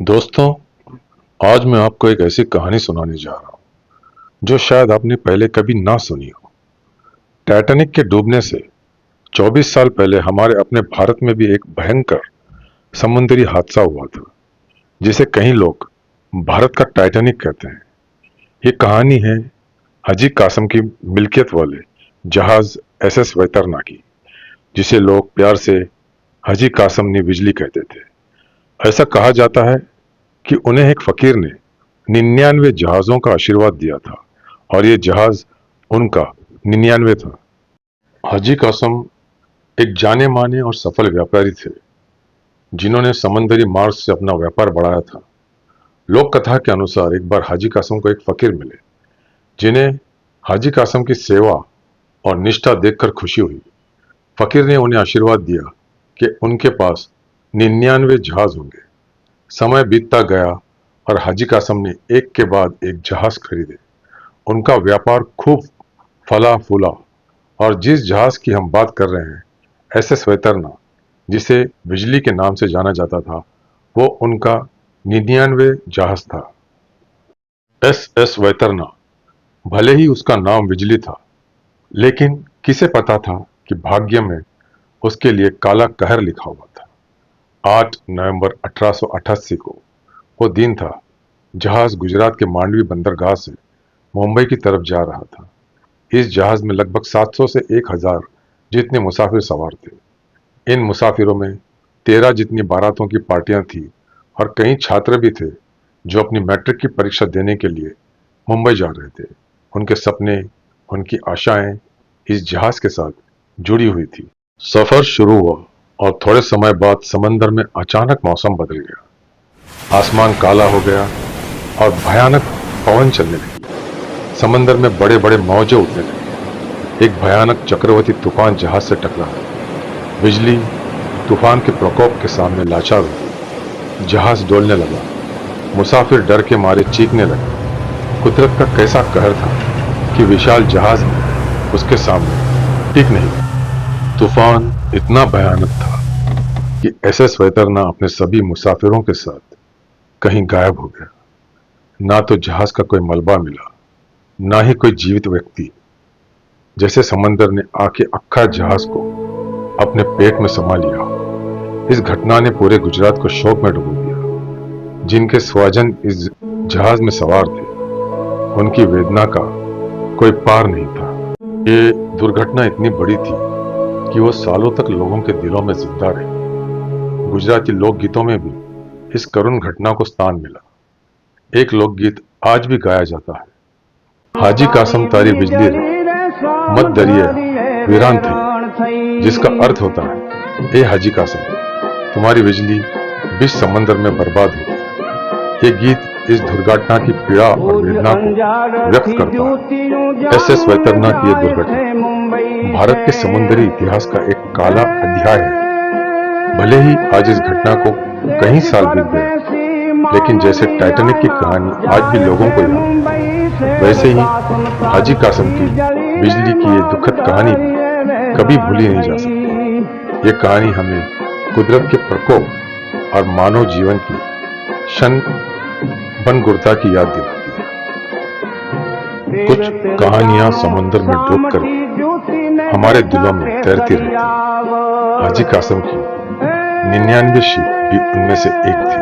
दोस्तों, आज मैं आपको एक ऐसी कहानी सुनाने जा रहा हूं जो शायद आपने पहले कभी ना सुनी हो। टाइटैनिक के डूबने से 24 साल पहले हमारे अपने भारत में भी एक भयंकर समुद्री हादसा हुआ था, जिसे कई लोग भारत का टाइटैनिक कहते हैं। ये कहानी है हाजी कासम की मिल्कियत वाले जहाज एसएस वैतरणा की, जिसे लोग प्यार से हाजी कासम ने बिजली कहते थे। ऐसा कहा जाता है कि उन्हें एक फकीर ने 99 जहाजों का आशीर्वाद दिया था और ये जहाज उनका 99 था। हाजी कासम एक जाने माने और सफल व्यापारी थे, जिन्होंने समंदरी मार्ग से अपना व्यापार बढ़ाया था। लोक कथा के अनुसार एक बार हाजी कासम को एक फकीर मिले, जिन्हें हाजी कासम की सेवा और निष्ठा देखकर खुशी हुई। फकीर ने उन्हें आशीर्वाद दिया कि उनके पास 99 जहाज होंगे। समय बीतता गया और हाजी कासम ने एक के बाद एक जहाज खरीदे। उनका व्यापार खूब फला फूला और जिस जहाज की हम बात कर रहे हैं, एसएस वैतरणा, जिसे बिजली के नाम से जाना जाता था, वो उनका 99 जहाज था। एसएस वैतरणा, भले ही उसका नाम बिजली था, लेकिन किसे पता था कि भाग्य में उसके लिए काला कहर लिखा हुआ था। 8 नवंबर 1888 को वो दिन था। जहाज गुजरात के मांडवी बंदरगाह से मुंबई की तरफ जा रहा था। इस जहाज में लगभग 700 से 1000 जितने मुसाफिर सवार थे। इन मुसाफिरों में 13 जितनी बारातों की पार्टियां थी और कई छात्र भी थे जो अपनी मैट्रिक की परीक्षा देने के लिए मुंबई जा रहे थे। उनके सपने, उनकी आशाएं इस जहाज के साथ जुड़ी हुई थी। सफर शुरू हुआ और थोड़े समय बाद समंदर में अचानक मौसम बदल गया। आसमान काला हो गया और भयानक पवन चलने लगी। समंदर में बड़े बड़े मौजे उठने लगे। एक भयानक चक्रवाती तूफान जहाज से टकरा। बिजली तूफान के प्रकोप के सामने लाचार हुई। जहाज डोलने लगा। मुसाफिर डर के मारे चीखने लगे। कुदरत का कैसा कहर था कि विशाल जहाज में उसके सामने टिक नहीं। तूफान इतना भयानक था कि एसएस वैतरणा अपने सभी मुसाफिरों के साथ कहीं गायब हो गया। ना तो जहाज का कोई मलबा मिला, ना ही कोई जीवित व्यक्ति। जैसे समंदर ने आके अक्खा जहाज को अपने पेट में समा लिया। इस घटना ने पूरे गुजरात को शोक में डुबो दिया। जिनके स्वजन इस जहाज में सवार थे, उनकी वेदना का कोई पार नहीं था। ये दुर्घटना इतनी बड़ी थी कि वो सालों तक लोगों के दिलों में जिंदा रही। गुजराती लोकगीतों में भी इस करुण घटना को स्थान मिला। एक लोकगीत आज भी गाया जाता है। हाजी कासम तारी बिजली रे, मत दरिए वीरान थी, जिसका अर्थ होता है, ए हाजी कासम, तुम्हारी बिजली बीच समंदर में बर्बाद हो गई। ये गीत इस दुर्घटना की पीड़ा और वेदना को व्यक्त करता है। एसएस वैतरणा की यह दुर्घटना भारत के समुद्री इतिहास का एक काला अध्याय है। भले ही आज इस घटना को कई साल बीत गए, लेकिन जैसे टाइटैनिक की कहानी आज भी लोगों को याद है, वैसे ही हाजी कासम की बिजली की ये दुखद कहानी भी कभी भूली नहीं जा सकती। ये कहानी हमें कुदरत के प्रकोप और मानव जीवन की क्षण बनगुरता की याद दिलाती है। कुछ कहानियां समुद्र में डूबकर हमारे दिलों में तैरती रहती। हाजी कासम की 99 शिप भी उनमें से एक थी।